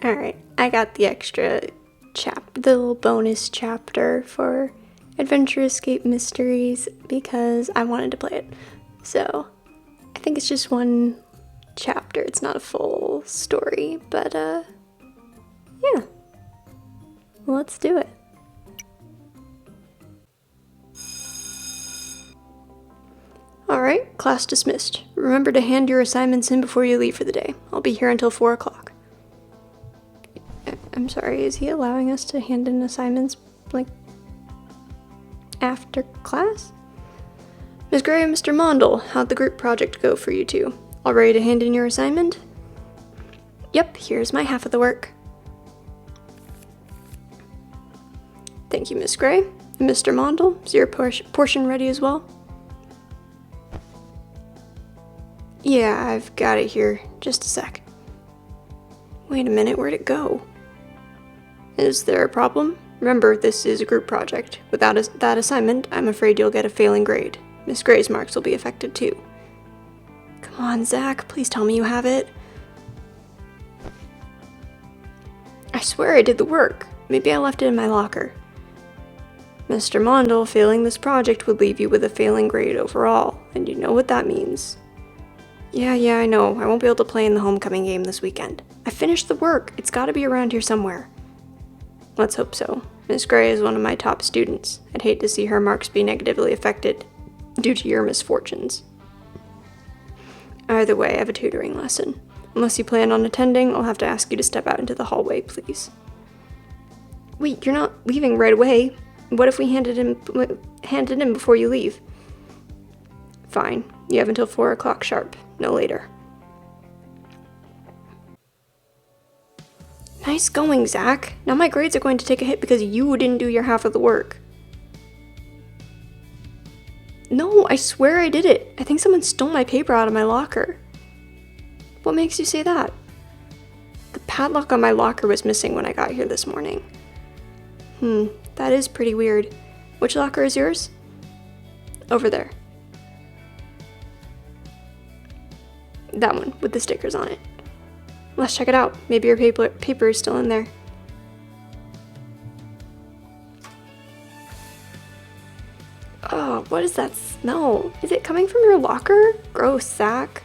Alright, I got the extra the little bonus chapter for Adventure Escape Mysteries because I wanted to play it. So, I think it's just one chapter. It's not a full story, but yeah. Let's do it. Alright, class dismissed. Remember to hand your assignments in before you leave for the day. I'll be here until 4 o'clock. I'm sorry, is he allowing us to hand in assignments, like, after class? Ms. Gray and Mr. Mondle, how'd the group project go for you two? All ready to hand in your assignment? Yep, here's my half of the work. Thank you, Miss Gray. And Mr. Mondle, is your portion ready as well? Yeah, I've got it here. Just a sec. Wait a minute, where'd it go? Is there a problem? Remember, this is a group project. Without that assignment, I'm afraid you'll get a failing grade. Miss Gray's marks will be affected too. Come on, Zach, please tell me you have it. I swear I did the work. Maybe I left it in my locker. Mr. Mondle, failing this project would leave you with a failing grade overall, and you know what that means. Yeah, I know. I won't be able to play in the homecoming game this weekend. I finished the work. It's gotta be around here somewhere. Let's hope so. Miss Gray is one of my top students. I'd hate to see her marks be negatively affected due to your misfortunes. Either way, I have a tutoring lesson. Unless you plan on attending, I'll have to ask you to step out into the hallway, please. Wait, you're not leaving right away. What if we hand it in before you leave? Fine. You have until 4 o'clock sharp, no later. Nice going, Zach. Now my grades are going to take a hit because you didn't do your half of the work. No, I swear I did it. I think someone stole my paper out of my locker. What makes you say that? The padlock on my locker was missing when I got here this morning. That is pretty weird. Which locker is yours? Over there. That one, with the stickers on it. Let's check it out. Maybe your paper is still in there. Oh, what is that smell? Is it coming from your locker? Gross, Zach.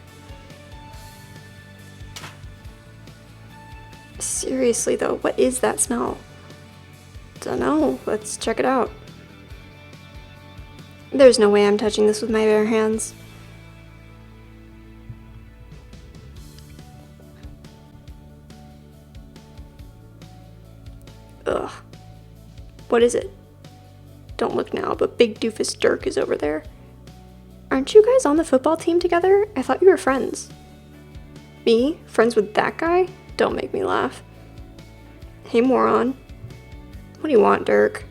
Seriously though, what is that smell? Dunno, let's check it out. There's no way I'm touching this with my bare hands. Ugh. What is it? Don't look now, but Big Doofus Dirk is over there. Aren't you guys on the football team together? I thought you were friends. Me? Friends with that guy? Don't make me laugh. Hey, moron. What do you want, Dirk?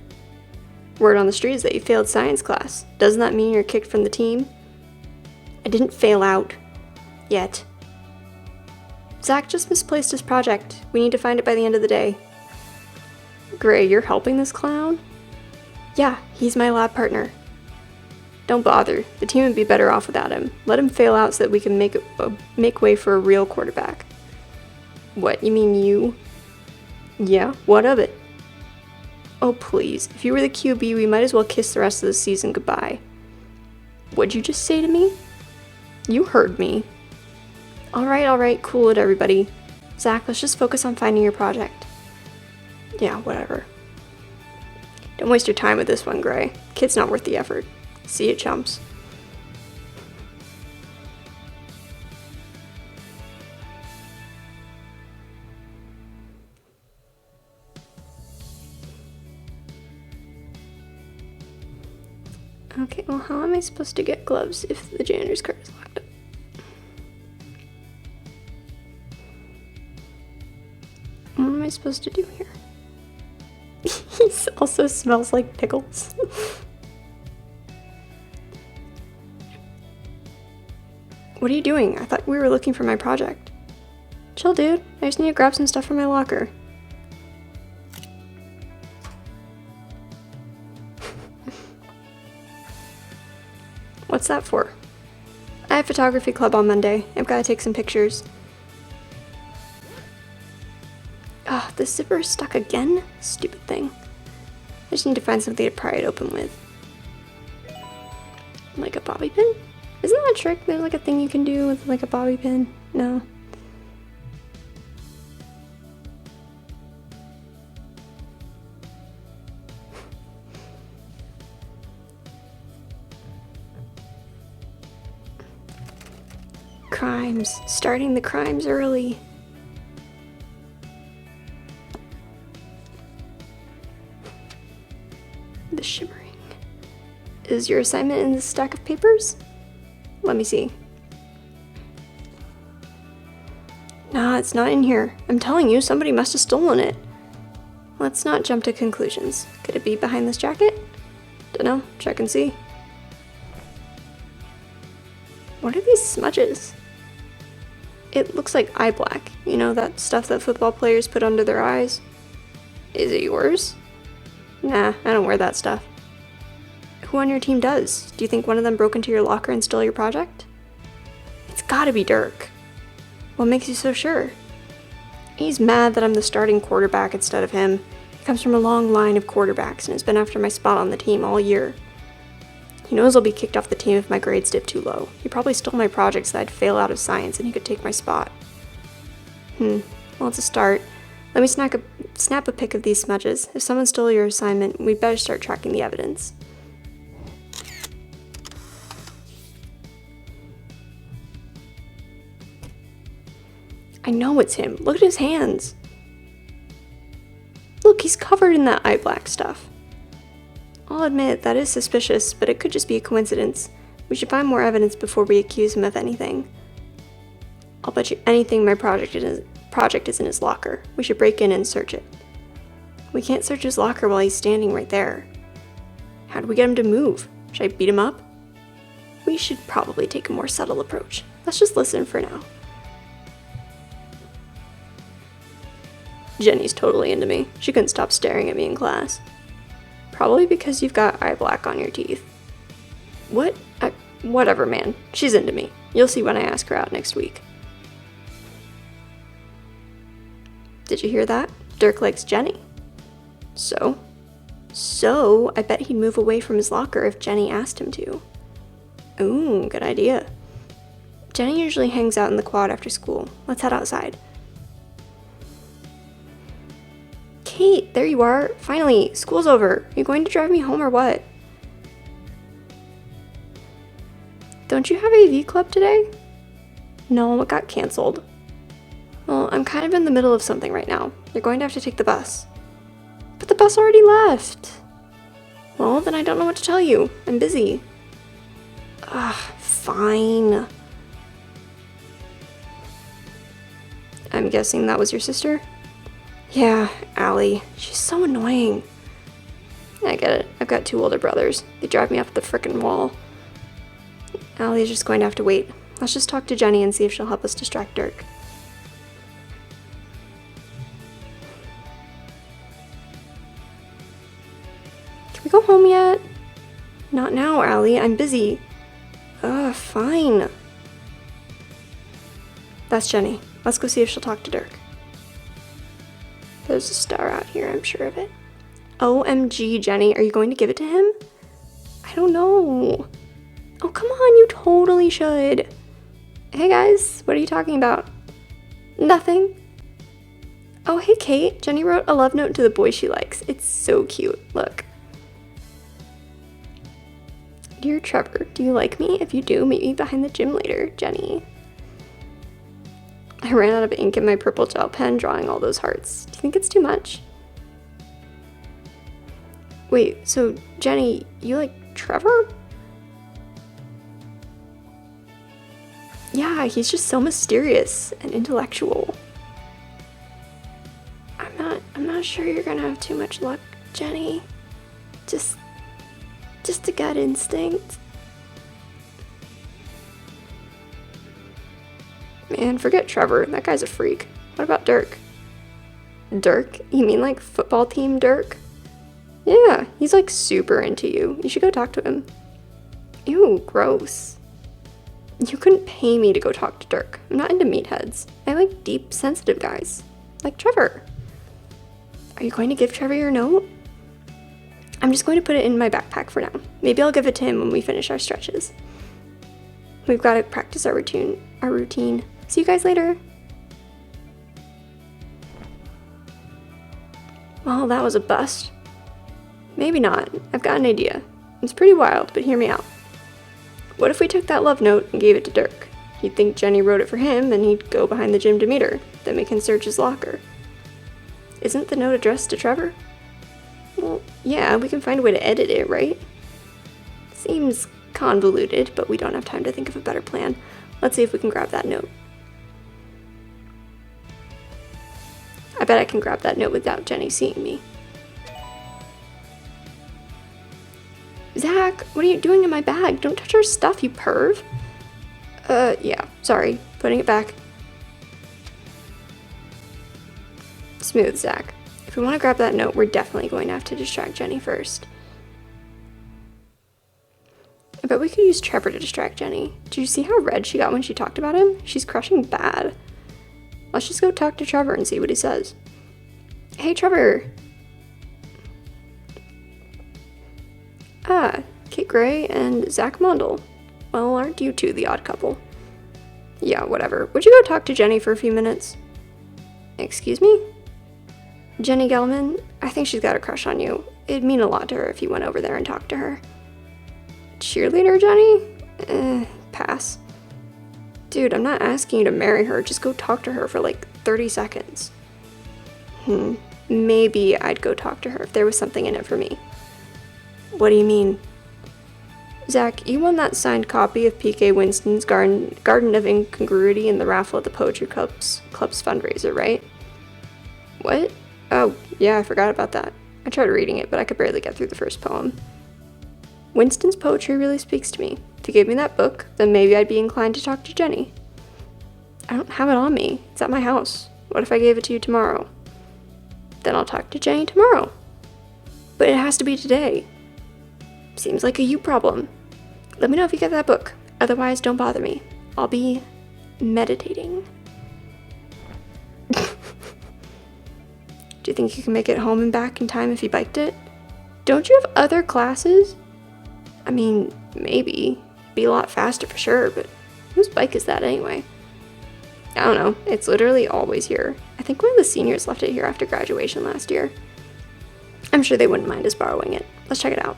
Word on the street is that you failed science class. Doesn't that mean you're kicked from the team? I didn't fail out. Yet. Zach just misplaced his project. We need to find it by the end of the day. Gray, you're helping this clown? Yeah, he's my lab partner. Don't bother. The team would be better off without him. Let him fail out so that we can make way for a real quarterback. What, you mean you? Yeah, what of it? Oh, please. If you were the QB, we might as well kiss the rest of the season goodbye. What'd you just say to me? You heard me. Alright, cool it, everybody. Zach, let's just focus on finding your project. Yeah, whatever. Don't waste your time with this one, Gray. Kid's not worth the effort. See you, chumps. Okay, well, how am I supposed to get gloves if the janitor's cart is locked up? What am I supposed to do here? He also smells like pickles. What are you doing? I thought we were looking for my project. Chill, dude. I just need to grab some stuff from my locker. What's that for? I have photography club on Monday. I've got to take some pictures. Ah, the zipper is stuck again? Stupid thing. I just need to find something to pry it open with. Like a bobby pin? Isn't that a trick? There's like a thing you can do with like a bobby pin? No. Crimes. Starting the crimes early. The shimmering. Is your assignment in this stack of papers? Let me see. Nah, it's not in here. I'm telling you, somebody must have stolen it. Let's not jump to conclusions. Could it be behind this jacket? Dunno. Check and see. What are these smudges? It looks like eye black. You know, that stuff that football players put under their eyes? Is it yours? Nah, I don't wear that stuff. Who on your team does? Do you think one of them broke into your locker and stole your project? It's gotta be Dirk. What makes you so sure? He's mad that I'm the starting quarterback instead of him. He comes from a long line of quarterbacks and has been after my spot on the team all year. He knows I'll be kicked off the team if my grades dip too low. He probably stole my project so I'd fail out of science and he could take my spot. Well, it's a start. Let me snap a pic of these smudges. If someone stole your assignment, we'd better start tracking the evidence. I know it's him. Look at his hands. Look, he's covered in that eye black stuff. I'll admit, that is suspicious, but it could just be a coincidence. We should find more evidence before we accuse him of anything. I'll bet you anything my project is in his locker. We should break in and search it. We can't search his locker while he's standing right there. How do we get him to move? Should I beat him up? We should probably take a more subtle approach. Let's just listen for now. Jenny's totally into me. She couldn't stop staring at me in class. Probably because you've got eye black on your teeth. What? Whatever, man. She's into me. You'll see when I ask her out next week. Did you hear that? Dirk likes Jenny. So, I bet he'd move away from his locker if Jenny asked him to. Ooh, good idea. Jenny usually hangs out in the quad after school. Let's head outside. Kate, there you are. Finally, school's over. Are you going to drive me home or what? Don't you have AV club today? No, it got canceled. Well, I'm kind of in the middle of something right now. You're going to have to take the bus. But the bus already left. Well, then I don't know what to tell you. I'm busy. Fine. I'm guessing that was your sister? Yeah, Allie. She's so annoying. I get it. I've got two older brothers. They drive me up the frickin' wall. Allie's just going to have to wait. Let's just talk to Jenny and see if she'll help us distract Dirk. Can we go home yet? Not now, Allie. I'm busy. Fine. That's Jenny. Let's go see if she'll talk to Dirk. There's a star out here, I'm sure of it. OMG, Jenny, are you going to give it to him? I don't know. Oh, come on, you totally should. Hey guys, what are you talking about? Nothing. Oh, hey Kate, Jenny wrote a love note to the boy she likes. It's so cute, look. Dear Trevor, do you like me? If you do, meet me behind the gym later, Jenny. I ran out of ink in my purple gel pen drawing all those hearts. Do you think it's too much? Wait, so Jenny, you like Trevor? Yeah, he's just so mysterious and intellectual. I'm not sure you're gonna have too much luck, Jenny. Just a gut instinct. Man, forget Trevor. That guy's a freak. What about Dirk? Dirk? You mean like football team Dirk? Yeah, he's like super into you. You should go talk to him. Ew, gross. You couldn't pay me to go talk to Dirk. I'm not into meatheads. I like deep, sensitive guys. Like Trevor. Are you going to give Trevor your note? I'm just going to put it in my backpack for now. Maybe I'll give it to him when we finish our stretches. We've got to practice our routine. See you guys later. Well, that was a bust. Maybe not. I've got an idea. It's pretty wild, but hear me out. What if we took that love note and gave it to Dirk? He'd think Jenny wrote it for him, and he'd go behind the gym to meet her. Then we can search his locker. Isn't the note addressed to Trevor? Well, yeah, we can find a way to edit it, right? Seems convoluted, but we don't have time to think of a better plan. Let's see if we can grab that note. I bet I can grab that note without Jenny seeing me. Zach, what are you doing in my bag? Don't touch our stuff, you perv. Yeah, sorry. Putting it back. Smooth, Zach. If we want to grab that note, we're definitely going to have to distract Jenny first. I bet we could use Trevor to distract Jenny. Did you see how red she got when she talked about him? She's crushing bad. Let's just go talk to Trevor and see what he says. Hey, Trevor. Ah, Kate Gray and Zach Mondel. Well, aren't you two the odd couple? Yeah, whatever. Would you go talk to Jenny for a few minutes? Excuse me? Jenny Gelman, I think she's got a crush on you. It'd mean a lot to her if you went over there and talked to her. Cheerleader, Jenny? Pass. Dude, I'm not asking you to marry her. Just go talk to her for like 30 seconds. Maybe I'd go talk to her if there was something in it for me. What do you mean? Zach, you won that signed copy of P.K. Winston's Garden of Incongruity in the raffle at the Poetry Club's fundraiser, right? What? Oh, yeah, I forgot about that. I tried reading it, but I could barely get through the first poem. Winston's poetry really speaks to me. If you gave me that book, then maybe I'd be inclined to talk to Jenny. I don't have it on me. It's at my house. What if I gave it to you tomorrow? Then I'll talk to Jenny tomorrow. But it has to be today. Seems like a you problem. Let me know if you get that book. Otherwise, don't bother me. I'll be meditating. Do you think you can make it home and back in time if you biked it? Don't you have other classes? I mean, maybe. It'd be a lot faster for sure, but whose bike is that anyway? I don't know. It's literally always here. I think one of the seniors left it here after graduation last year. I'm sure they wouldn't mind us borrowing it. Let's check it out.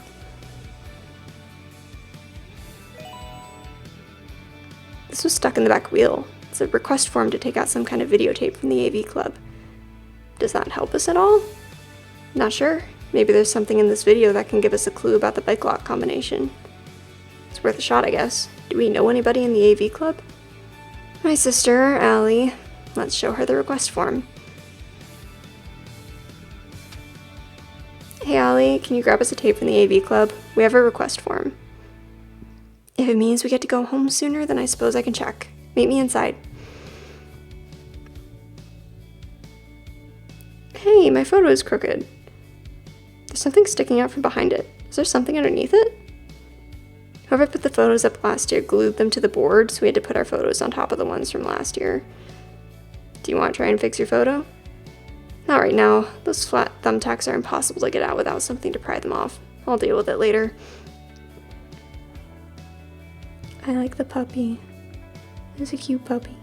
This was stuck in the back wheel. It's a request form to take out some kind of videotape from the AV club. Does that help us at all? Not sure. Maybe there's something in this video that can give us a clue about the bike lock combination. It's worth a shot, I guess. Do we know anybody in the AV club? My sister, Allie. Let's show her the request form. Hey Allie, can you grab us a tape from the AV club? We have a request form. If it means we get to go home sooner, then I suppose I can check. Meet me inside. Hey, my photo is crooked. There's something sticking out from behind it. Is there something underneath it? Whoever put the photos up last year glued them to the board, so we had to put our photos on top of the ones from last year. Do you want to try and fix your photo? Not right now. Those flat thumbtacks are impossible to get out without something to pry them off. I'll deal with it later. I like the puppy. It's a cute puppy.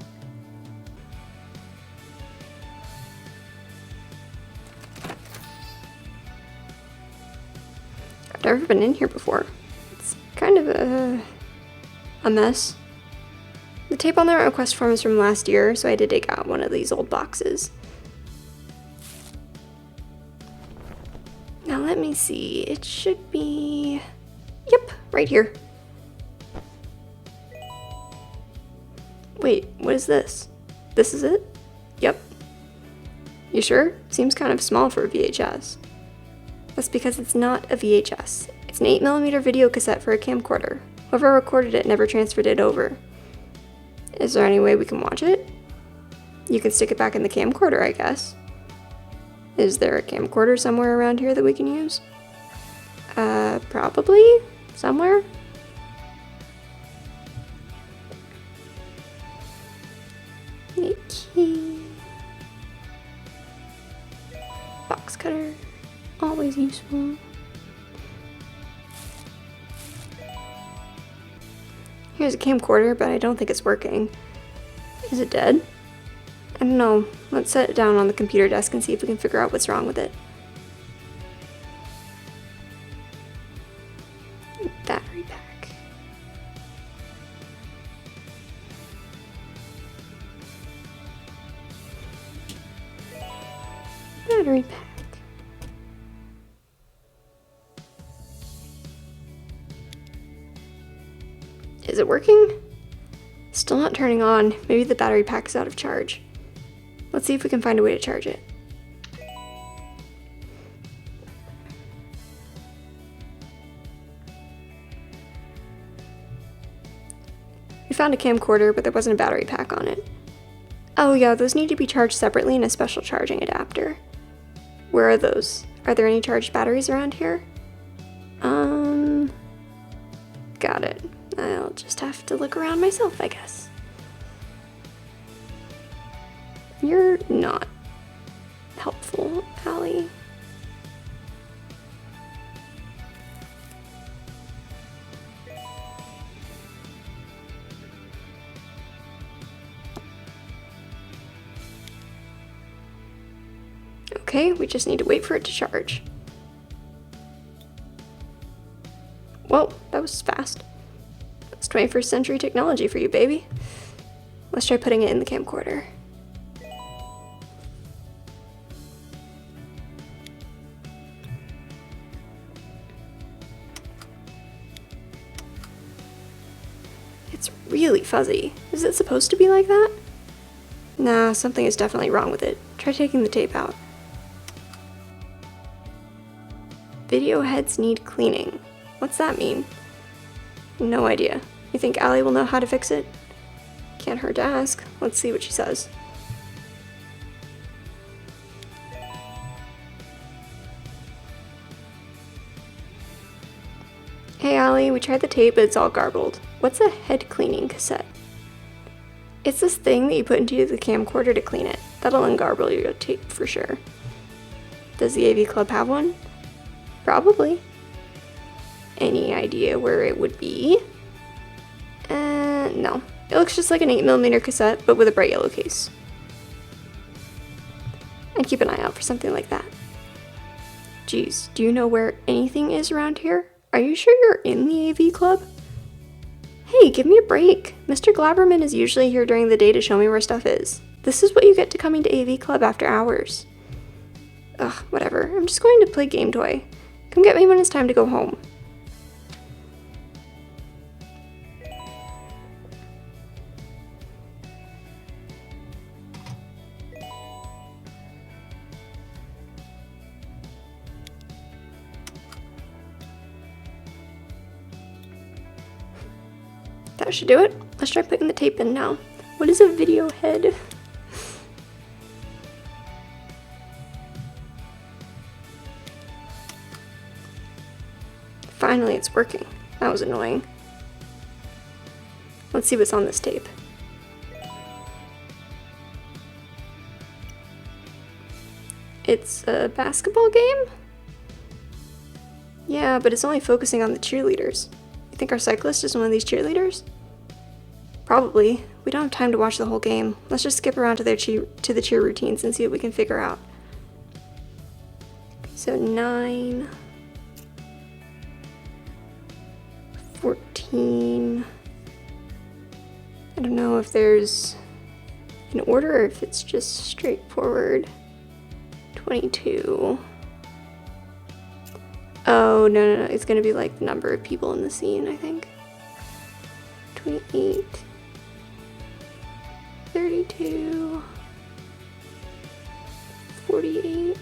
I've never been in here before. It's kind of a mess. The tape on the request form is from last year, so I had to dig out one of these old boxes. Now let me see. It should be... Yep, right here. Wait, what is this? This is it? Yep. You sure? Seems kind of small for a VHS. That's because it's not a VHS. It's an 8mm video cassette for a camcorder. Whoever recorded it never transferred it over. Is there any way we can watch it? You can stick it back in the camcorder, I guess. Is there a camcorder somewhere around here that we can use? Probably? Somewhere? Okay. Box cutter. is useful. Here's a camcorder, but I don't think it's working. Is it dead? I don't know. Let's set it down on the computer desk and see if we can figure out what's wrong with it. Battery pack. Battery pack. Is it working? Still not turning on. Maybe the battery pack is out of charge. Let's see if we can find a way to charge it. We found a camcorder, but there wasn't a battery pack on it. Oh yeah, those need to be charged separately in a special charging adapter. Where are those? Are there any charged batteries around here? Got it. I'll just have to look around myself, I guess. You're not helpful, Allie. Okay, we just need to wait for it to charge. Well, that was fast. That's 21st century technology for you, baby. Let's try putting it in the camcorder. It's really fuzzy. Is it supposed to be like that? Nah, something is definitely wrong with it. Try taking the tape out. Video heads need cleaning. What's that mean? No idea. You think Allie will know how to fix it? Can't hurt to ask. Let's see what she says. Hey Allie, we tried the tape, but it's all garbled. What's a head cleaning cassette? It's this thing that you put into the camcorder to clean it. That'll ungarble your tape for sure. Does the AV Club have one? Probably. Any idea where it would be? No. It looks just like an 8mm cassette, but with a bright yellow case. I'd keep an eye out for something like that. Geez, do you know where anything is around here? Are you sure you're in the AV Club? Hey, give me a break. Mr. Glabberman is usually here during the day to show me where stuff is. This is what you get to coming to AV Club after hours. Ugh, whatever. I'm just going to play Game Toy. Come get me when it's time to go home. That should do it. Let's try putting the tape in now. What is a video head? Finally, it's working. That was annoying. Let's see what's on this tape. It's a basketball game? Yeah, but it's only focusing on the cheerleaders. You think our cyclist is one of these cheerleaders? Probably. We don't have time to watch the whole game. Let's just skip around to the cheer routines and see what we can figure out. So 9, 14. I don't know if there's an order or if it's just straightforward. 22. Oh, no, it's gonna be like the number of people in the scene, I think. 28. 32. 48.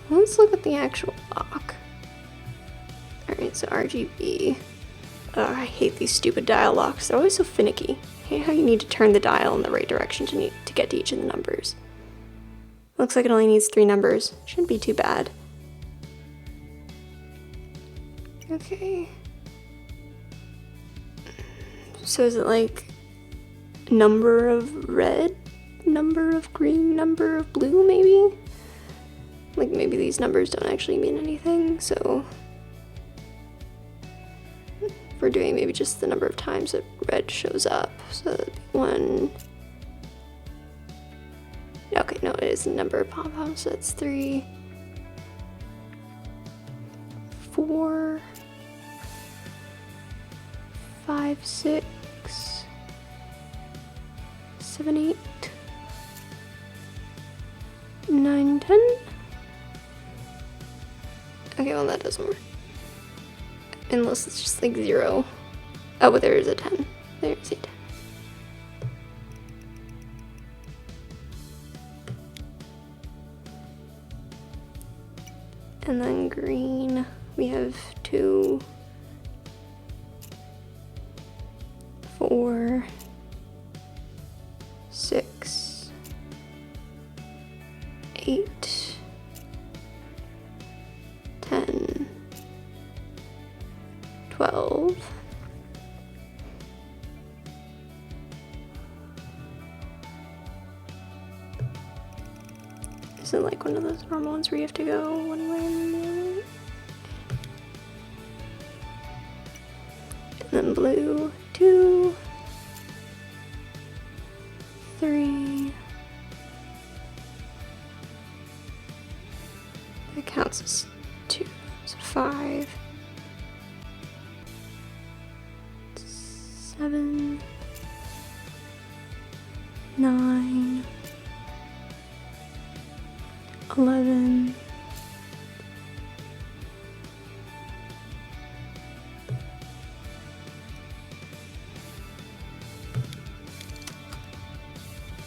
Let's look at the actual lock. Alright, so RGB. I hate these stupid dial locks. They're always so finicky. hate how you need to turn the dial in the right direction to get to each of the numbers. Looks like it only needs 3 numbers. Shouldn't be too bad. Okay. So is it like number of red, number of green, number of blue maybe? Like maybe these numbers don't actually mean anything, so we're doing maybe just the number of times that red shows up. So that'd be 1. Okay, no, it is the number of pom-poms, so that's 3, 4, 5, 6, 7, 8, 9, 10. Okay, well that doesn't work. Unless it's just like 0. Oh, but there is a 10. There's a 10. And then green, we have 2, 4, 6, 8, 10, 12, 'Is it like one of those normal ones where you have to go one way and the other? And then blue, 2, 3. That counts as 2, so 5, 7, 9, 11,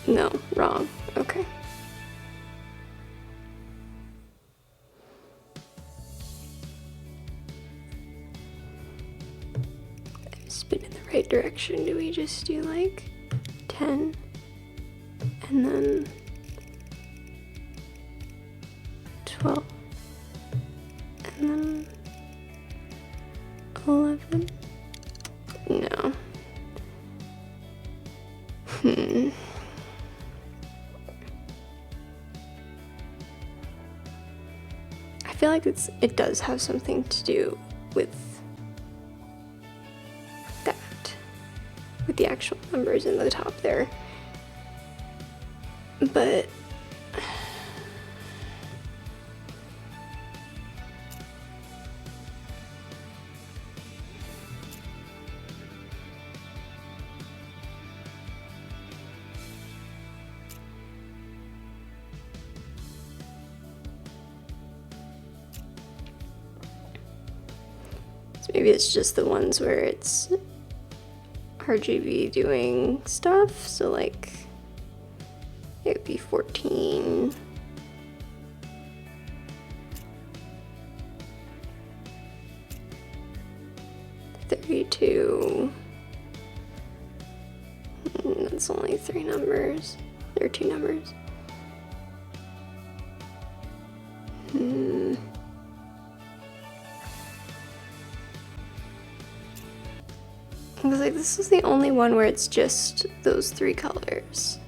'No, wrong. Okay. Spin in the right direction. Do we just do like 10 and then 12 and then 11? No. I feel like it does have something to do with that, with the actual numbers in the top there, but maybe it's just the ones where it's RGB doing stuff, so like it would be 14, 32, that's only 3 numbers, there are 2 numbers. Because like this is the only one where it's just those 3 colors.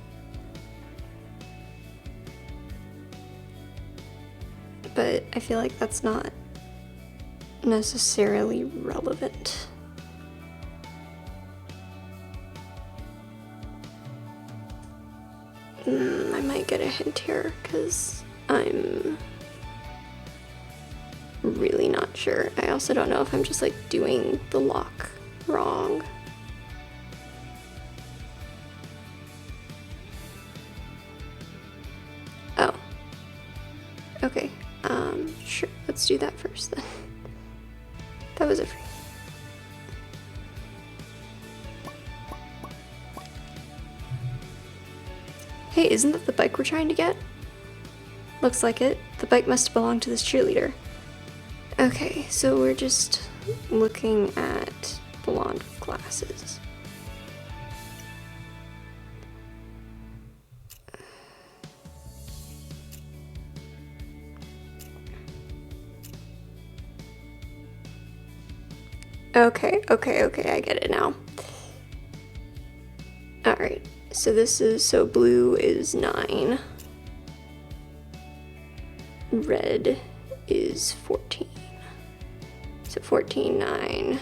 But I feel like that's not necessarily relevant. I might get a hint here because I'm really not sure. I also don't know if I'm just like doing the lock wrong. Oh. Okay. Sure. Let's do that first then. That was a free. Hey, isn't that the bike we're trying to get? Looks like it. The bike must belong to this cheerleader. Okay, so we're just looking at blonde with glasses. Okay, I get it now. Alright, so this is, so blue is 9. Red is 14. So 14, 9.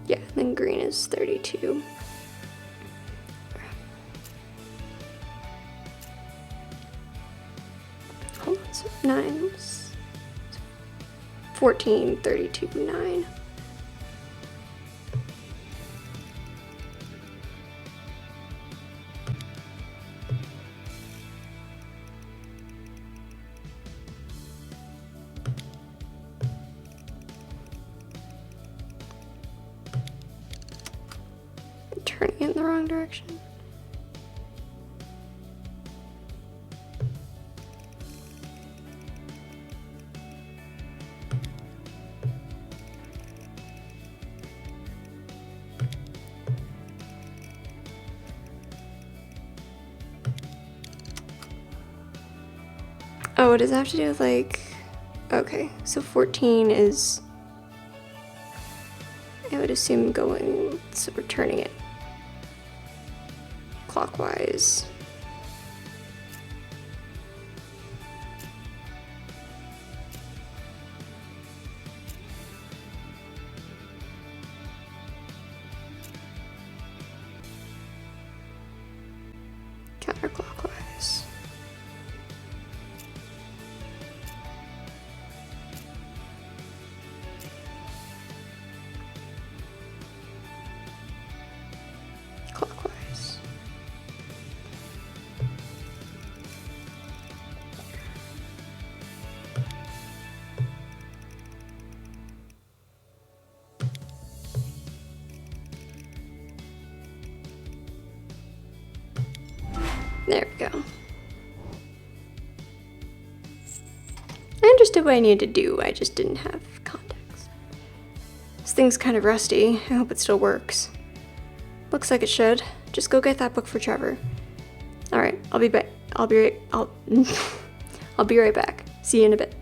Yeah, then green is 32. Hold on, so 9, 14, 32, 9. Turning it in the wrong direction. Oh, what does it have to do with, like, okay, so 14 is, I would assume going, so we're turning it clockwise. Counterclockwise. Clockwise. There we go. I understood what I needed to do, I just didn't have context. This thing's kind of rusty. I hope it still works. Looks like it should. Just go get that book for Trevor. Alright, I'll be back. I'll be right back. See you in a bit.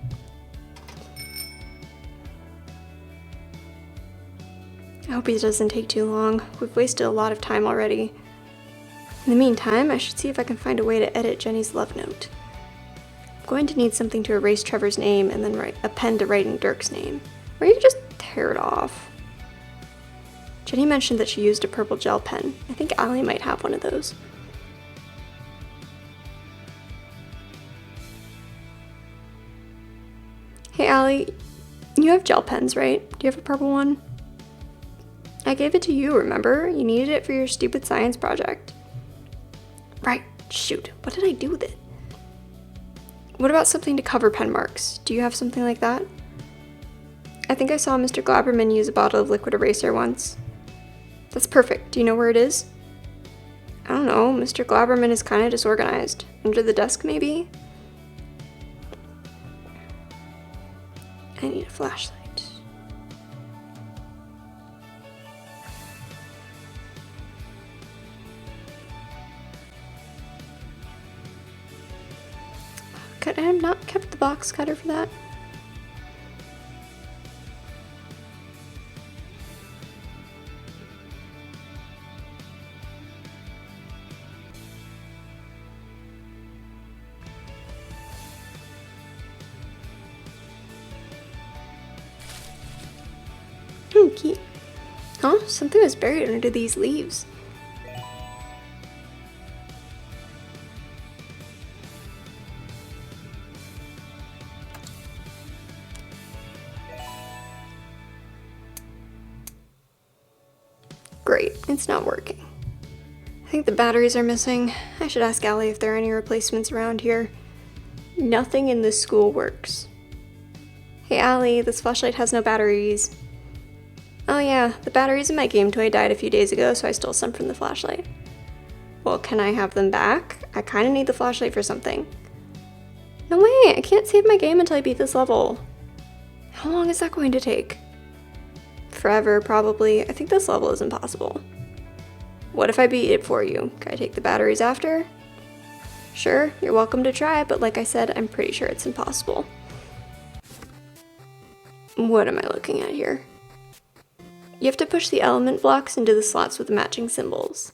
I hope it doesn't take too long. We've wasted a lot of time already. In the meantime, I should see if I can find a way to edit Jenny's love note. I'm going to need something to erase Trevor's name and then write a pen to write in Dirk's name. Or you could just tear it off. Jenny mentioned that she used a purple gel pen. I think Allie might have one of those. Hey Allie, you have gel pens, right? Do you have a purple one? I gave it to you, remember? You needed it for your stupid science project. Right, shoot, what did I do with it? What about something to cover pen marks? Do you have something like that? I think I saw Mr. Glabberman use a bottle of liquid eraser once. That's perfect. Do you know where it is? I don't know, Mr. Glabberman is kind of disorganized. Under the desk, maybe? I need a flashlight. Could I have not kept the box cutter for that? Key. Huh? Something was buried under these leaves. Great, it's not working. I think the batteries are missing. I should ask Allie if there are any replacements around here. Nothing in this school works. Hey Allie, this flashlight has no batteries. Oh yeah, the batteries in my game toy died a few days ago, so I stole some from the flashlight. Well, can I have them back? I kinda need the flashlight for something. No way, I can't save my game until I beat this level. How long is that going to take? Forever, probably. I think this level is impossible. What if I beat it for you? Can I take the batteries after? Sure, you're welcome to try, but like I said, I'm pretty sure it's impossible. What am I looking at here? You have to push the element blocks into the slots with the matching symbols.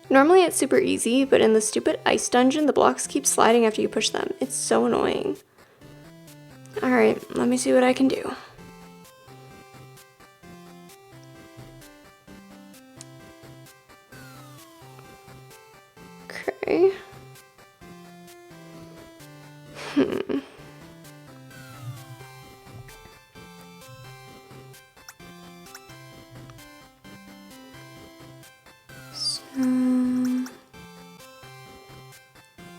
Normally it's super easy, but in the stupid ice dungeon, the blocks keep sliding after you push them. It's so annoying. Alright, let me see what I can do. Okay. So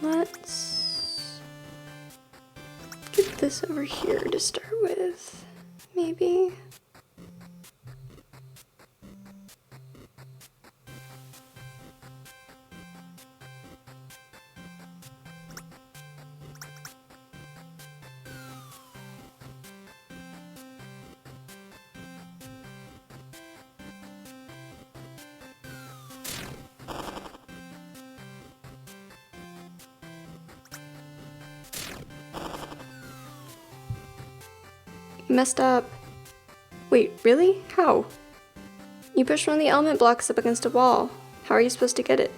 let's get this over here to start with, maybe. Messed up. Wait, really? How? You pushed one of the element blocks up against a wall. How are you supposed to get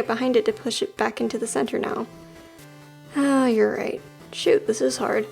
behind it to push it back into the center now? Ah, you're right. Shoot, this is hard.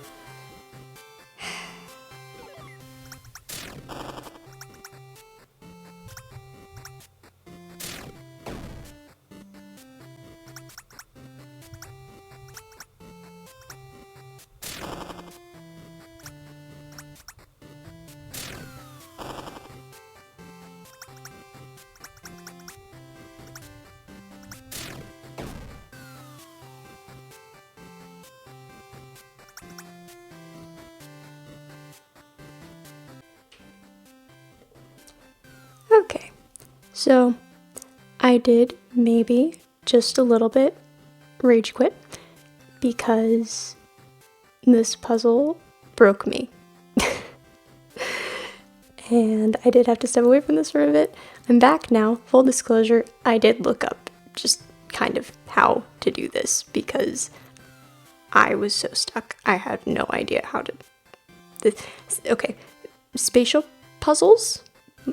Okay, so I did maybe just a little bit rage quit because this puzzle broke me. And I did have to step away from this for a bit. I'm back now. Full disclosure, I did look up just kind of how to do this because I was so stuck. I had no idea how to... Okay, spatial puzzles,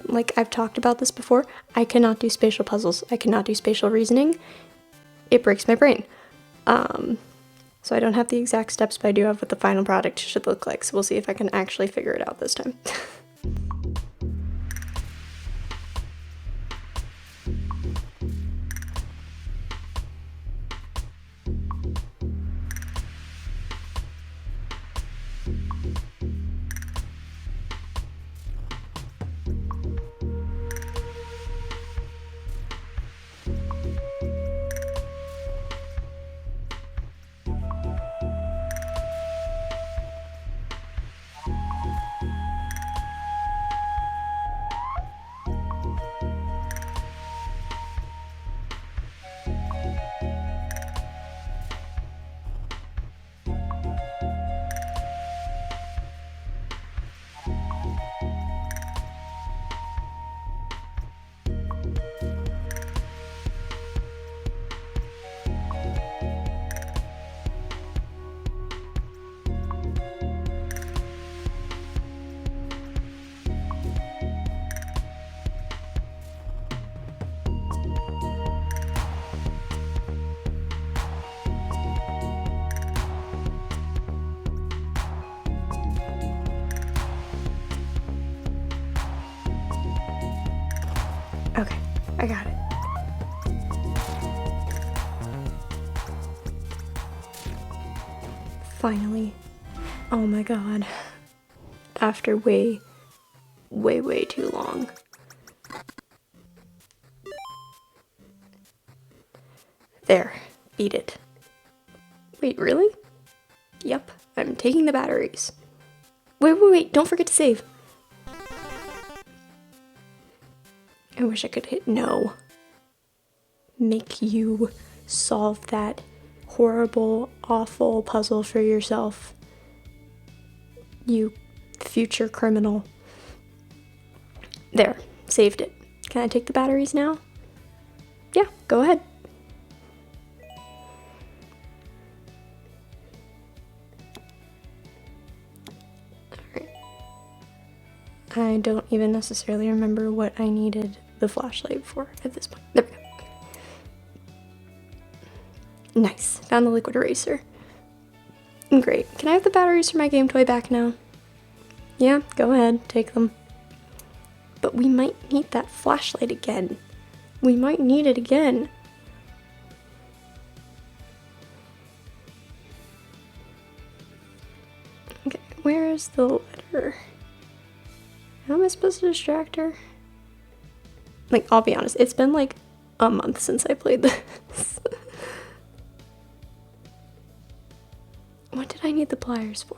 like I've talked about this before, I cannot do spatial puzzles. I cannot do spatial reasoning. It breaks my brain. So I don't have the exact steps, but I do have what the final product should look like. So we'll see if I can actually figure it out this time. Okay, I got it. Finally. Oh my god. After way too long. There, beat it. Wait, really? Yep, I'm taking the batteries. Wait, don't forget to save. I wish I could hit no. Make you solve that horrible, awful puzzle for yourself. You future criminal. There, saved it. Can I take the batteries now? Yeah, go ahead. Alright. I don't even necessarily remember what I needed the flashlight for at this point. There we go. Nice. Found the liquid eraser. Great. Can I have the batteries for my game toy back now? Yeah, go ahead. Take them. But we might need that flashlight again. We might need it again. Okay, where is the letter? How am I supposed to distract her? Like, I'll be honest, it's been like a month since I played this. What did I need the pliers for?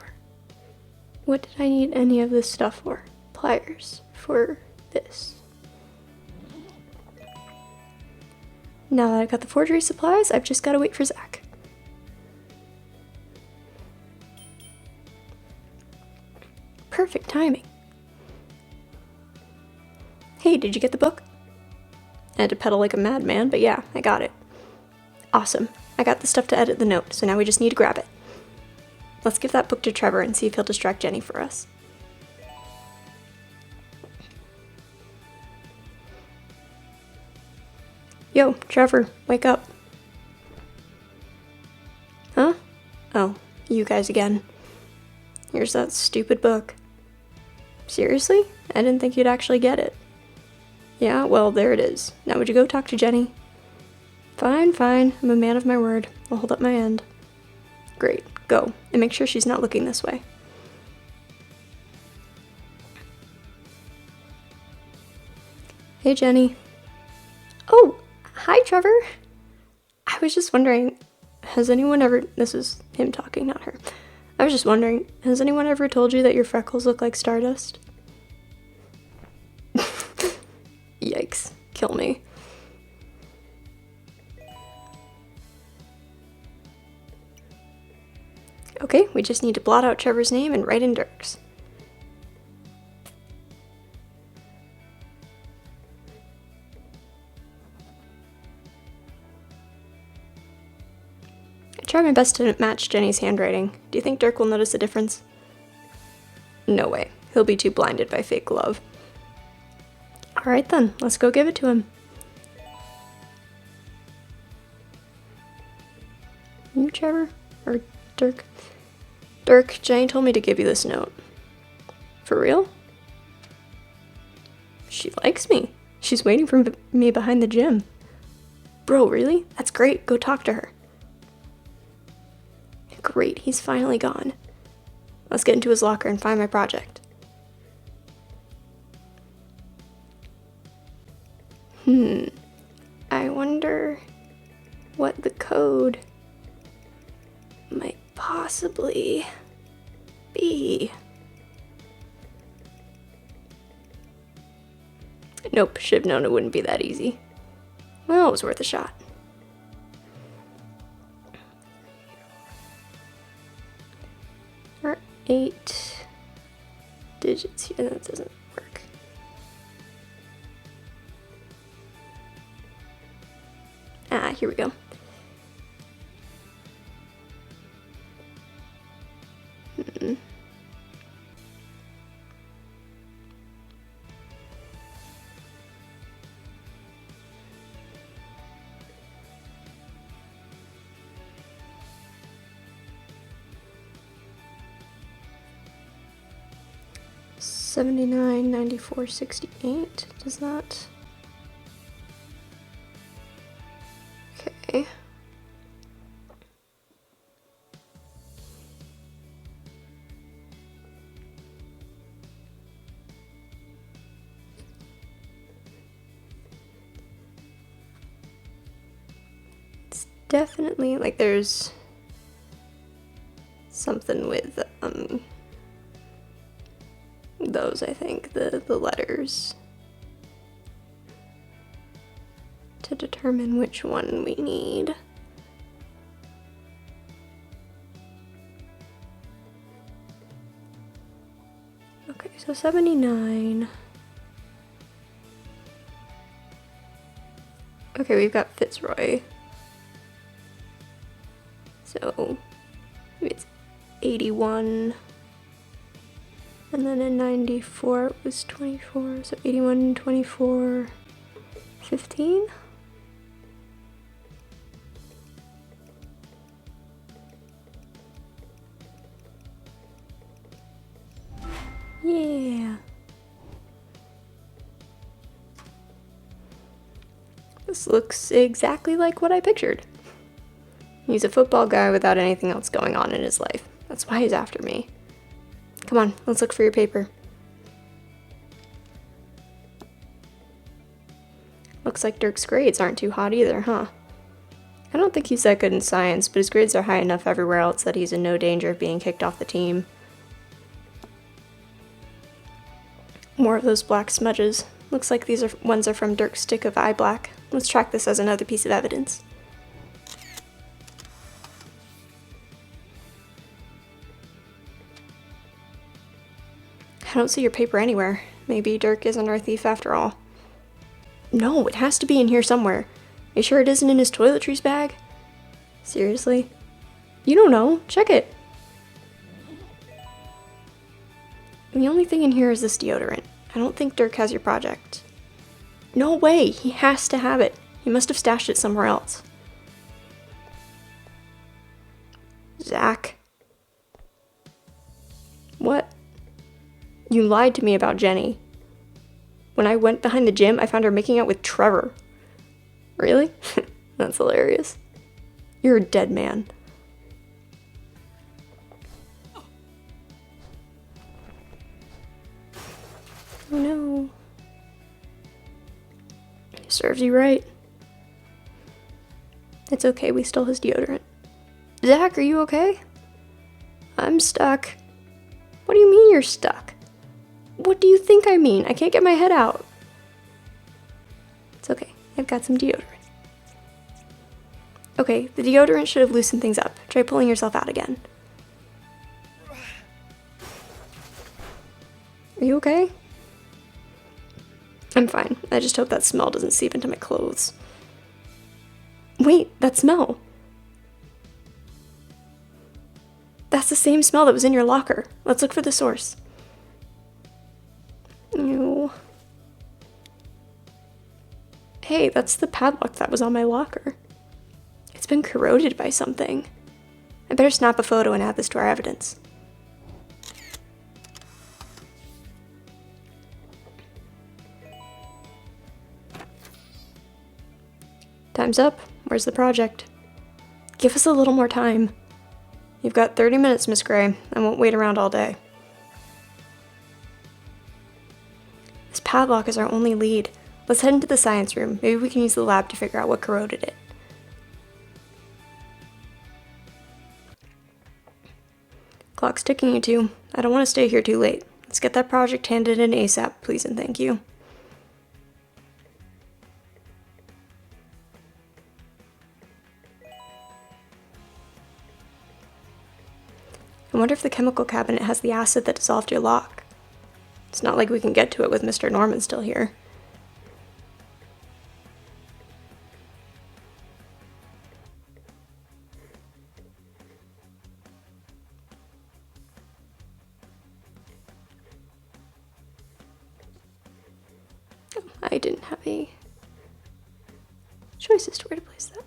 What did I need any of this stuff for? Pliers for this. Now that I've got the forgery supplies, I've just got to wait for Zach. Perfect timing. Hey, did you get the book? I had to pedal like a madman, but yeah, I got it. Awesome. I got the stuff to edit the note, so now we just need to grab it. Let's give that book to Trevor and see if he'll distract Jenny for us. Yo, Trevor, wake up. Huh? Oh, you guys again. Here's that stupid book. Seriously? I didn't think you'd actually get it. Yeah, well, there it is. Now would you go talk to Jenny? Fine, fine. I'm a man of my word. I'll hold up my end. Great. Go. And make sure she's not looking this way. Hey, Jenny. Oh, hi, Trevor. I was just wondering, has anyone ever... This is him talking, not her. I was just wondering, has anyone ever told you that your freckles look like stardust? Yikes. Kill me. Okay, we just need to blot out Trevor's name and write in Dirk's. I tried my best to match Jenny's handwriting. Do you think Dirk will notice a difference? No way. He'll be too blinded by fake love. Alright then, let's go give it to him. You, Trevor? Or Dirk? Dirk, Jenny told me to give you this note. For real? She likes me. She's waiting for me behind the gym. Bro, really? That's great. Go talk to her. Great, he's finally gone. Let's get into his locker and find my project. I wonder what the code might possibly be. Nope, should've known it wouldn't be that easy. Well, it was worth a shot. There are 8 digits here. That doesn't work. Ah, here we go. $79, $94, $68. Does that? Okay. It's definitely like there's something with those, I think, the letters, to determine which one we need. Okay, so 79. Okay, we've got Fitzroy. So it's 81. And then in 94 it was 24. So 81, 24, 15? Yeah. This looks exactly like what I pictured. He's a football guy without anything else going on in his life. That's why he's after me. Come on, let's look for your paper. Looks like Dirk's grades aren't too hot either, huh? I don't think he's that good in science, but his grades are high enough everywhere else that he's in no danger of being kicked off the team. More of those black smudges. Looks like these ones are from Dirk's stick of eye black. Let's track this as another piece of evidence. I don't see your paper anywhere. Maybe Dirk isn't our thief after all. No, it has to be in here somewhere. Are you sure it isn't in his toiletries bag? Seriously? You don't know. Check it. The only thing in here is this deodorant. I don't think Dirk has your project. No way! He has to have it. He must have stashed it somewhere else. Zach? What? You lied to me about Jenny. When I went behind the gym, I found her making out with Trevor. Really? That's hilarious. You're a dead man. Oh no. Serves you right. It's okay, we stole his deodorant. Zach, are you okay? I'm stuck. What do you mean you're stuck? What do you think I mean? I can't get my head out. It's okay, I've got some deodorant. Okay, the deodorant should have loosened things up. Try pulling yourself out again. Are you okay? I'm fine. I just hope that smell doesn't seep into my clothes. Wait, that smell. That's the same smell that was in your locker. Let's look for the source. Ew. Hey, that's the padlock that was on my locker. It's been corroded by something. I better snap a photo and add this to our evidence. Time's up. Where's the project? Give us a little more time. You've got 30 minutes, Miss Gray. I won't wait around all day. This padlock is our only lead. Let's head into the science room. Maybe we can use the lab to figure out what corroded it. Clock's ticking, you two. I don't want to stay here too late. Let's get that project handed in ASAP, please and thank you. I wonder if the chemical cabinet has the acid that dissolved your lock. It's not like we can get to it with Mr. Norman still here. Oh, I didn't have a choice as to where to place that.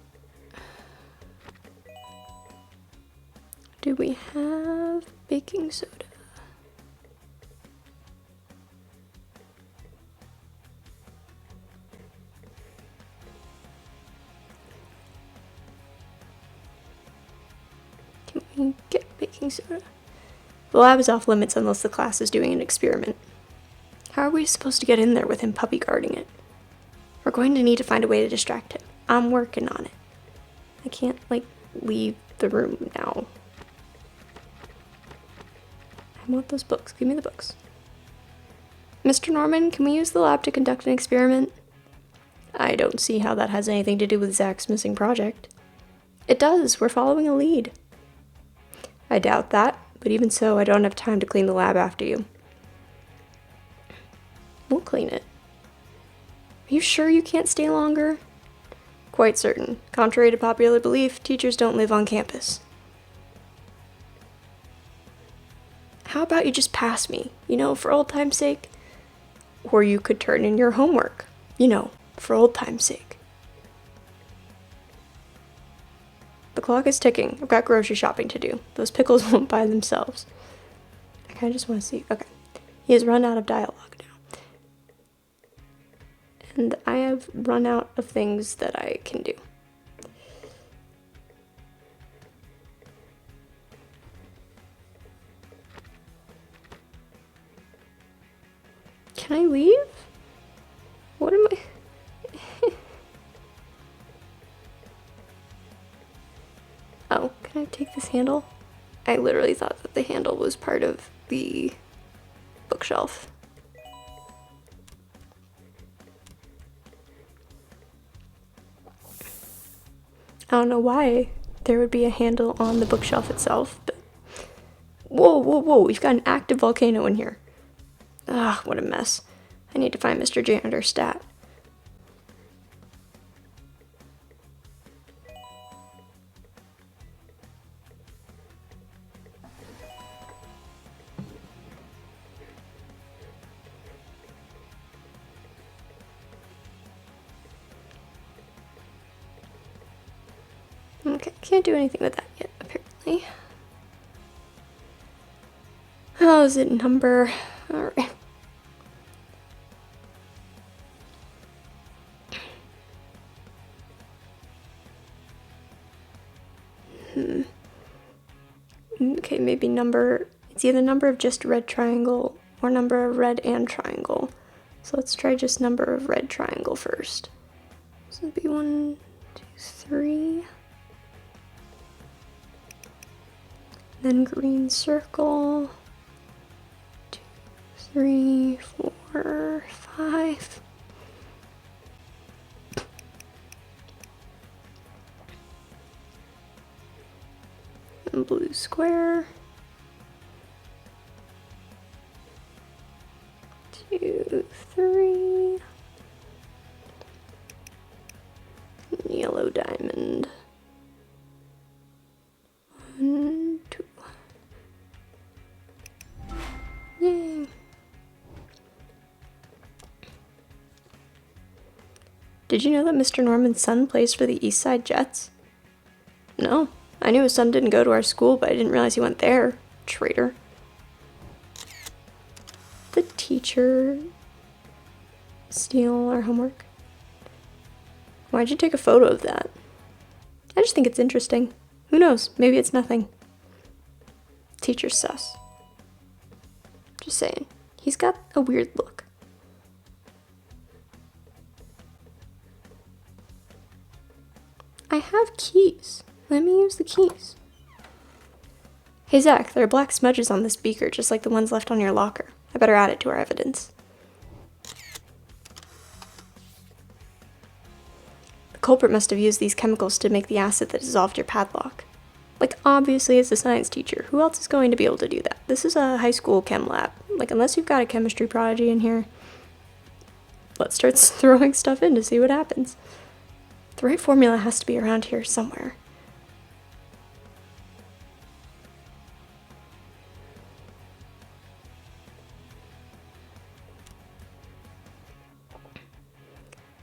Do we have baking soda? Can we get baking soda? The lab is off limits unless the class is doing an experiment. How are we supposed to get in there with him puppy guarding it? We're going to need to find a way to distract him. I'm working on it. I can't, leave the room now. I want those books. Give me the books. Mr. Norman, can we use the lab to conduct an experiment? I don't see how that has anything to do with Zach's missing project. It does. We're following a lead. I doubt that, but even so, I don't have time to clean the lab after you. We'll clean it. Are you sure you can't stay longer? Quite certain. Contrary to popular belief, teachers don't live on campus. How about you just pass me, for old time's sake? Or you could turn in your homework, for old time's sake. The clock is ticking. I've got grocery shopping to do. Those pickles won't buy themselves. I kind of just want to see. Okay. He has run out of dialogue now. And I have run out of things that I can do. Can I leave? What am I? Oh, can I take this handle? I literally thought that the handle was part of the bookshelf. I don't know why there would be a handle on the bookshelf itself, but... Whoa, we've got an active volcano in here. Ah, what a mess. I need to find Mr. Janitor's stat. Okay, can't do anything with that yet, apparently. How is it number? Alright. Okay, maybe number... It's either number of just red triangle or number of red and triangle. So let's try just number of red triangle first. So it'd be 1, 2, 3. Then green circle. 2, 3, 4, 5. And blue square. 2, 3. Yellow diamond. 1, 2. Yay. Did you know that Mr. Norman's son plays for the East Side Jets? No. I knew his son didn't go to our school, but I didn't realize he went there. Traitor. The teacher steal our homework? Why'd you take a photo of that? I just think it's interesting. Who knows? Maybe it's nothing. Teacher's sus. Just saying. He's got a weird look. I have keys. Let me use the keys. Hey Zach, there are black smudges on this beaker, just like the ones left on your locker. I better add it to our evidence. The culprit must have used these chemicals to make the acid that dissolved your padlock. Like, obviously it's the science teacher. Who else is going to be able to do that? This is a high school chem lab. Like, unless you've got a chemistry prodigy in here, let's start throwing stuff in to see what happens. The right formula has to be around here somewhere.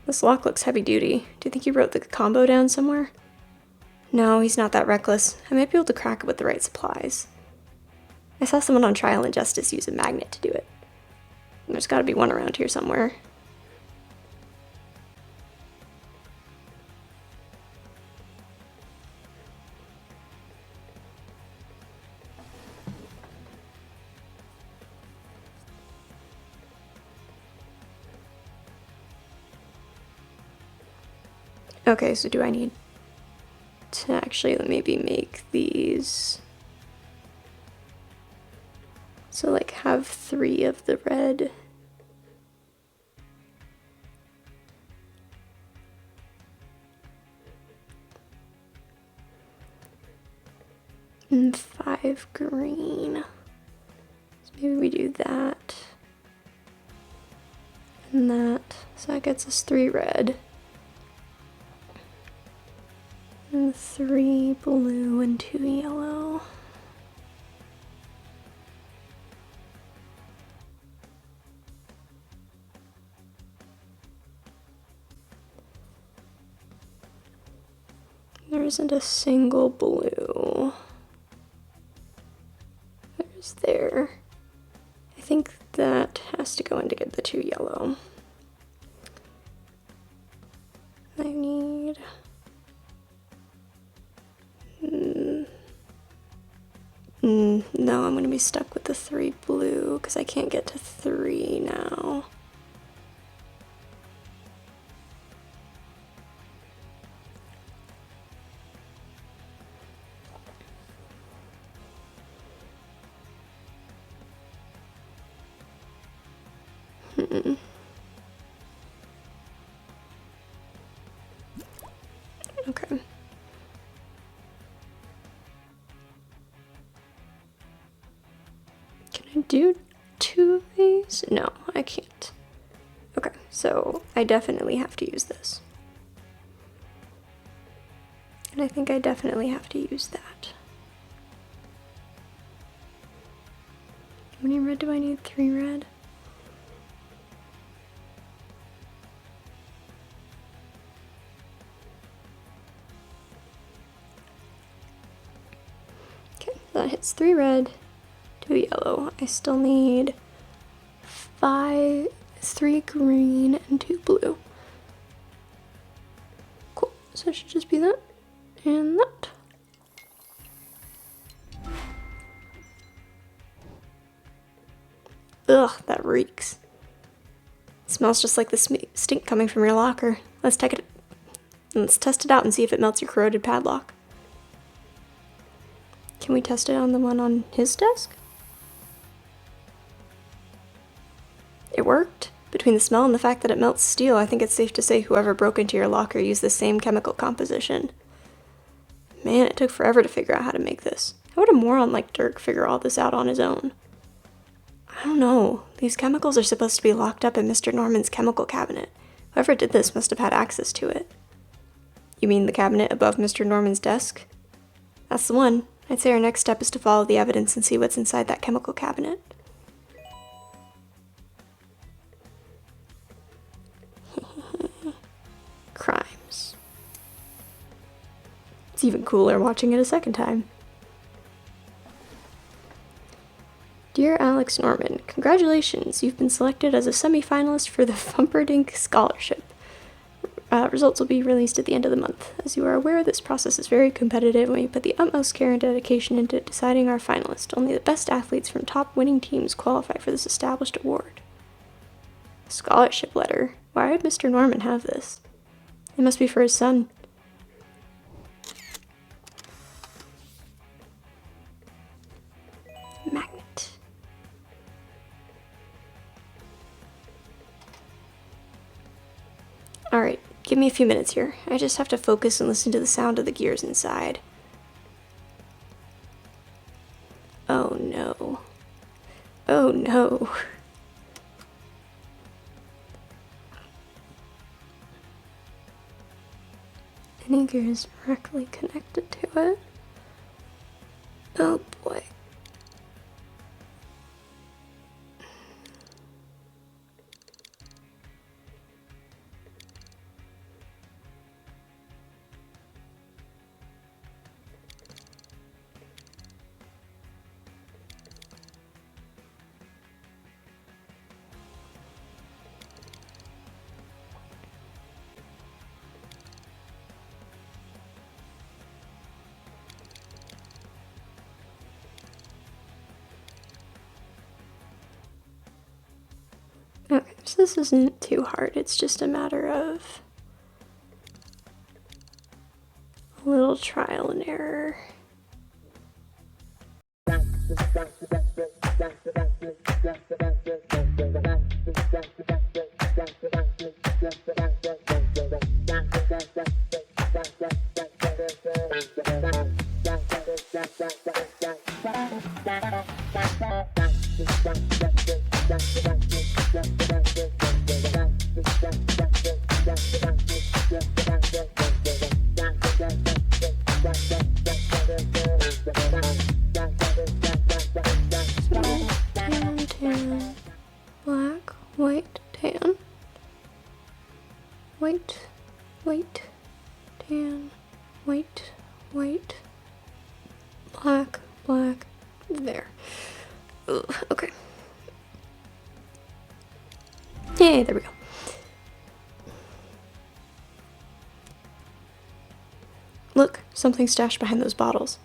This lock looks heavy duty. Do you think you wrote the combo down somewhere? No, he's not that reckless. I might be able to crack it with the right supplies. I saw someone on Trial and Justice use a magnet to do it. There's gotta be one around here somewhere. Okay, so do I need to actually maybe make these? So like have 3 of the red. And 5 green. So maybe we do that. And that. So that gets us 3 red. 3 blue and 2 yellow. There isn't a single blue. There's there. I think that has to go in to get the 2 yellow. I need... No, I'm gonna be stuck with the 3 blue because I can't get to 3 now. Okay. Can I do 2 of these? No, I can't. Okay, so I definitely have to use this. And I think I definitely have to use that. How many red do I need? 3 red? Okay, that hits 3 red, 2 yellow. I still need 3 green and 2 blue. Cool, so it should just be that and that. Ugh, that reeks. It smells just like the stink coming from your locker. Let's test it out and see if it melts your corroded padlock. Can we test it on the one on his desk? It worked. Between the smell and the fact that it melts steel, I think it's safe to say whoever broke into your locker used the same chemical composition. Man, it took forever to figure out how to make this. How would a moron like Dirk figure all this out on his own? I don't know. These chemicals are supposed to be locked up in Mr. Norman's chemical cabinet. Whoever did this must have had access to it. You mean the cabinet above Mr. Norman's desk? That's the one. I'd say our next step is to follow the evidence and see what's inside that chemical cabinet. Crimes. It's even cooler watching it a second time. Dear Alex Norman, congratulations, you've been selected as a semi-finalist for the Fumperdink Scholarship. Results will be released at the end of the month. As you are aware, this process is very competitive and we put the utmost care and dedication into deciding our finalists. Only the best athletes from top winning teams qualify for this established award. Scholarship letter? Why would Mr. Norman have this? It must be for his son. Magnet. Alright, give me a few minutes here. I just have to focus and listen to the sound of the gears inside. Oh no. Oh no. Any gears directly connected to it? Oh boy. Okay, so this isn't too hard, it's just a matter of a little trial and error. Something stashed behind those bottles.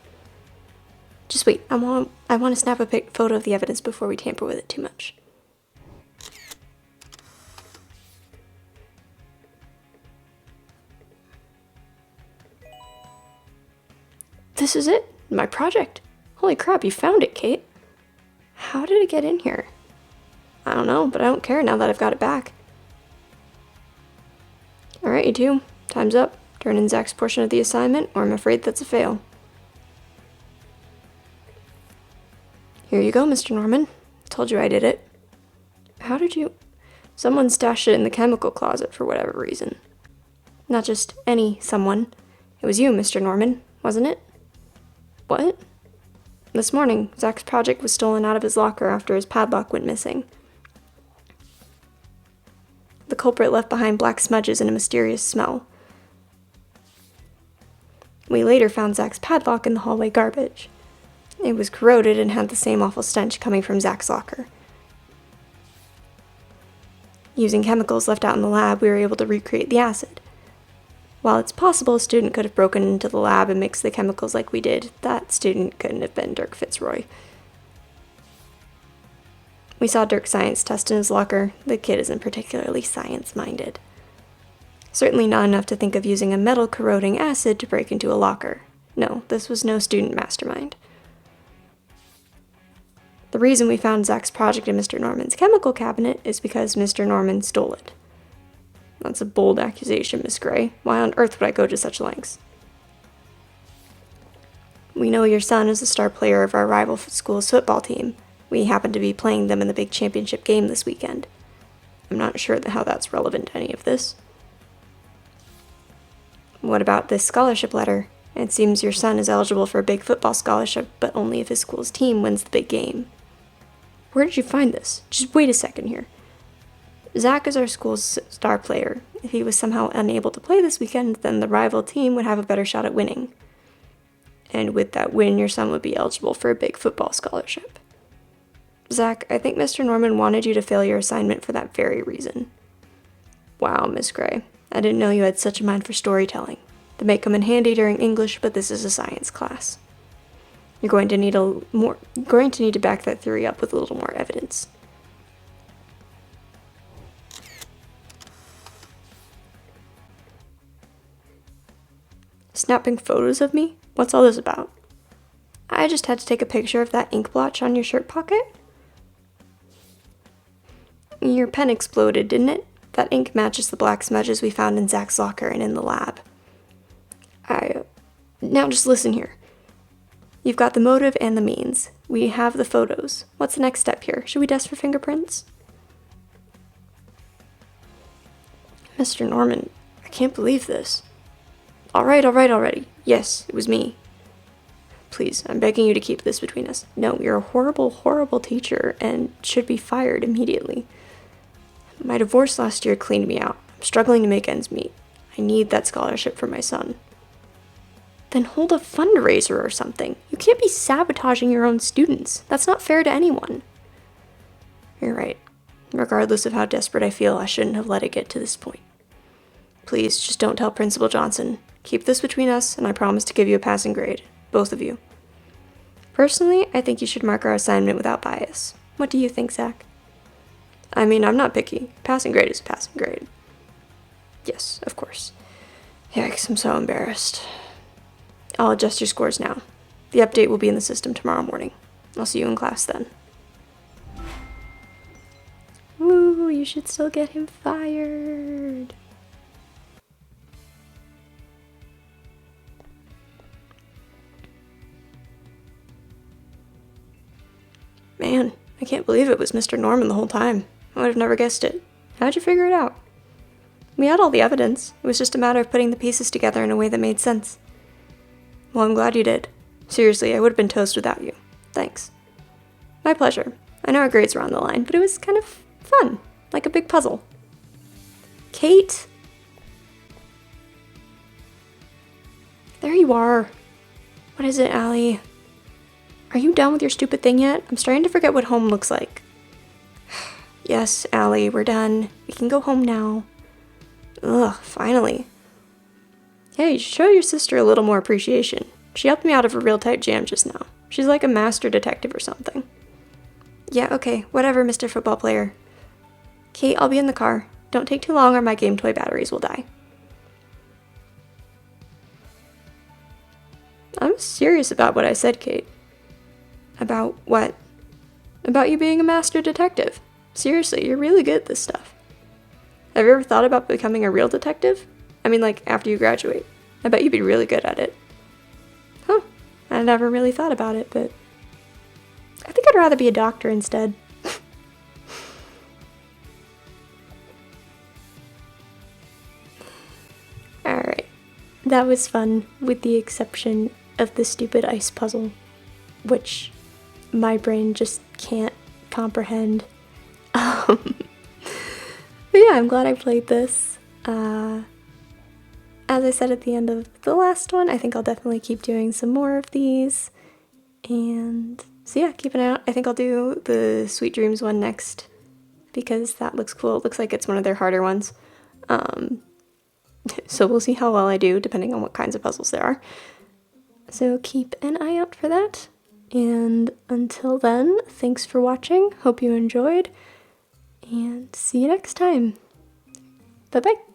Just wait, I want to snap a photo of the evidence before we tamper with it too much. This is it, my project. Holy crap, you found it, Kate. How did it get in here? I don't know, but I don't care now that I've got it back. Alright, you two. Time's up. Turn in Zach's portion of the assignment, or I'm afraid that's a fail. Here you go, Mr. Norman. Told you I did it. How did you... Someone stashed it in the chemical closet for whatever reason. Not just any someone. It was you, Mr. Norman, wasn't it? What? This morning, Zach's project was stolen out of his locker after his padlock went missing. The culprit left behind black smudges and a mysterious smell. We later found Zach's padlock in the hallway garbage. It was corroded and had the same awful stench coming from Zach's locker. Using chemicals left out in the lab, we were able to recreate the acid. While it's possible a student could have broken into the lab and mixed the chemicals like we did, that student couldn't have been Dirk Fitzroy. We saw Dirk's science test in his locker. The kid isn't particularly science-minded. Certainly not enough to think of using a metal-corroding acid to break into a locker. No, this was no student mastermind. The reason we found Zach's project in Mr. Norman's chemical cabinet is because Mr. Norman stole it. That's a bold accusation, Miss Gray. Why on earth would I go to such lengths? We know your son is the star player of our rival school's football team. We happen to be playing them in the big championship game this weekend. I'm not sure how that's relevant to any of this. What about this scholarship letter? It seems your son is eligible for a big football scholarship, but only if his school's team wins the big game. Where did you find this? Just wait a second here. Zach is our school's star player. If he was somehow unable to play this weekend, then the rival team would have a better shot at winning. And with that win, your son would be eligible for a big football scholarship. Zach, I think Mr. Norman wanted you to fail your assignment for that very reason. Wow, Miss Gray. I didn't know you had such a mind for storytelling. That may come in handy during English, but this is a science class. You're going to need to back that theory up with a little more evidence. Snapping photos of me? What's all this about? I just had to take a picture of that ink blotch on your shirt pocket. Your pen exploded, didn't it? That ink matches the black smudges we found in Zach's locker and in the lab. Now just listen here. You've got the motive and the means. We have the photos. What's the next step here? Should we test for fingerprints? Mr. Norman, I can't believe this. All right already. Yes, it was me. Please, I'm begging you to keep this between us. No, you're a horrible, horrible teacher and should be fired immediately. My divorce last year cleaned me out. I'm struggling to make ends meet. I need that scholarship for my son. Then hold a fundraiser or something. You can't be sabotaging your own students. That's not fair to anyone. You're right. Regardless of how desperate I feel, I shouldn't have let it get to this point. Please, just don't tell Principal Johnson. Keep this between us, and I promise to give you a passing grade. Both of you. Personally, I think you should mark our assignment without bias. What do you think, Zach? I mean, I'm not picky. Passing grade is a passing grade. Yes, of course. Yikes, I'm so embarrassed. I'll adjust your scores now. The update will be in the system tomorrow morning. I'll see you in class then. Woo, you should still get him fired. Man, I can't believe it was Mr. Norman the whole time. I would have never guessed it. How'd you figure it out? We had all the evidence. It was just a matter of putting the pieces together in a way that made sense. Well, I'm glad you did. Seriously, I would have been toast without you. Thanks. My pleasure. I know our grades were on the line, but it was kind of fun, like a big puzzle. Kate? There you are. What is it, Allie? Are you done with your stupid thing yet? I'm starting to forget what home looks like. Yes, Allie, we're done. We can go home now. Ugh, finally. Hey, you should show your sister a little more appreciation. She helped me out of a real tight jam just now. She's like a master detective or something. Yeah, okay, whatever, Mr. Football Player. Kate, I'll be in the car. Don't take too long or my game toy batteries will die. I'm serious about what I said, Kate. About what? About you being a master detective. Seriously, you're really good at this stuff. Have you ever thought about becoming a real detective? I mean, like, after you graduate. I bet you'd be really good at it. Huh. I never really thought about it, but I think I'd rather be a doctor instead. Alright. That was fun, with the exception of the stupid ice puzzle, which my brain just can't comprehend. But yeah, I'm glad I played this. As I said at the end of the last one, I think I'll definitely keep doing some more of these. And so yeah, keep an eye out. I think I'll do the Sweet Dreams one next, because that looks cool. It looks like it's one of their harder ones. So we'll see how well I do, depending on what kinds of puzzles there are. So keep an eye out for that. And until then, thanks for watching. Hope you enjoyed. And see you next time. Bye-bye.